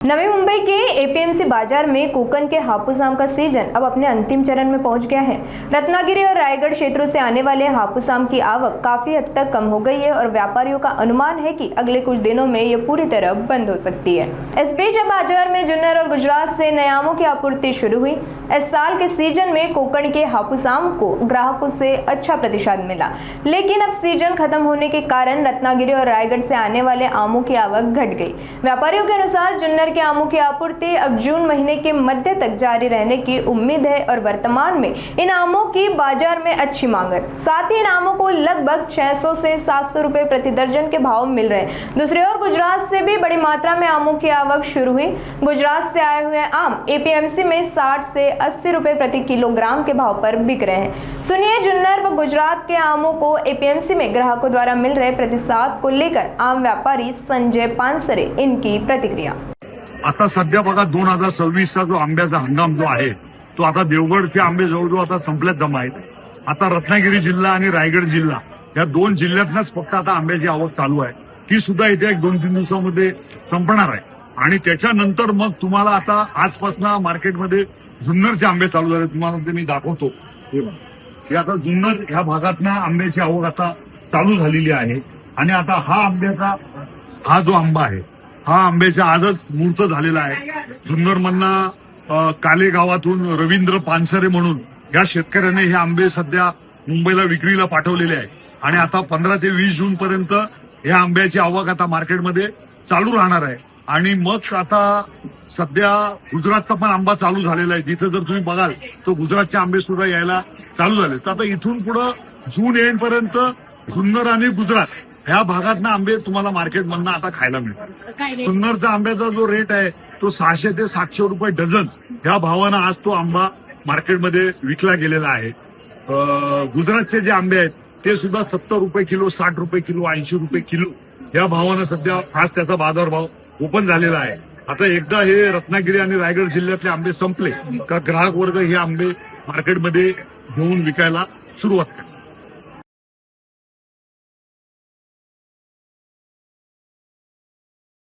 नवी मुंबई के APMC बाजार में कोकन के हापुस आम का सीजन अब अपने अंतिम चरण में पहुंच गया है। रत्नागिरी और रायगढ़ क्षेत्रों से आने वाले हापुस आम की आवक काफी हद तक कम हो गई है और व्यापारियों का अनुमान है कि अगले कुछ दिनों में ये पूरी तरह बंद हो सकती है। इस बीच अब बाजार में जुन्नर और गुजरात से नए आमों की आपूर्ति शुरू हुई। इस साल के सीजन में कोकण के हापुस आम को ग्राहकों से अच्छा प्रतिशत मिला, लेकिन अब सीजन खत्म होने के कारण रत्नागिरी और रायगढ़ से आने वाले आमों की आवक घट गई। व्यापारियों के अनुसार जुन्नर के आमों की आपूर्ति अब जून महीने के मध्य तक जारी रहने की उम्मीद है और वर्तमान में इन आमों की बाजार में अच्छी मांग है। साथ ही इन आमों को लगभग 600 से 700 रुपए प्रति दर्जन के भाव मिल रहे हैं। दूसरी ओर गुजरात से भी बड़ी मात्रा में आमों की आवक शुरू हुई। गुजरात से आए हुए आम एपीएमसी में 60 से 80 रुपए प्रति किलोग्राम के भाव पर बिक रहे हैं। सुनिए जुन्नर व गुजरात के आमों को एपीएमसी में ग्राहकों द्वारा मिल रहे प्रतिसाद को लेकर आम व्यापारी संजय पानसरे इनकी प्रतिक्रिया। आता सध्या बघा 2026चा जो आंब्याचा हंगाम जो आहे तो आता देवगडचे आंबे जवळजवळ आता संपल्यात जमा आहेत। आता रत्नागिरी जिल्हा आणि रायगड जिल्हा या दोन जिल्ह्यातनच फक्त आता आंब्याची आवक चालू आहे। ती सुद्धा येत्या 1-2-3 दिवसामध्ये संपणार आहे आणि त्याच्यानंतर मग तुम्हाला आता आजपासून मार्केटमध्ये जुन्नरचे आंबे चालू झाले। तुम्हाला ते मी दाखवतो। हे आता जुन्नर ह्या भागातनं आंब्याची आवक आता चालू झालेली आहे आणि आता हा जो आंबा आहे हा आंब्याच्या आजच मुहूर्त झालेला आहे। जुन्नरमधनं काले गावातून रवींद्र पानसरे म्हणून या शेतकऱ्याने हे आंबे सध्या मुंबईला विक्रीला पाठवलेले आहे आणि आता 15 ते 20 जून पर्यंत या आंब्याची आवक आता मार्केटमध्ये चालू राहणार आहे। आणि मग आता सध्या गुजरातचा पण आंबा चालू झालेला आहे। जिथे जर तुम्ही बघाल तर गुजरातचे आंबे सुद्धा यायला चालू झाले। तर आता इथून पुढे जून एंडपर्यंत जुन्नर आणि गुजरात ह्या भागातनं आंबे तुम्हाला मार्केटमधनं आता खायला मिळतात। जुन्नरचा आंब्याचा जो रेट आहे तो 600 ते 700 रुपये डझन ह्या भावानं आज तो आंबा मार्केटमध्ये विकला गेलेला आहे। गुजरातचे जे आंबे आहेत ते सुद्धा 70 रुपये किलो, 60 रुपये किलो, 80 रुपये किलो या भावानं सध्या आज त्याचा बाजारभाव ओपन झालेला आहे। आता एकदा हे रत्नागिरी आणि रायगड जिल्ह्यातले आंबे संपले का ग्राहक वर्ग हे आंबे मार्केटमध्ये घेऊन विकायला सुरुवात करतात।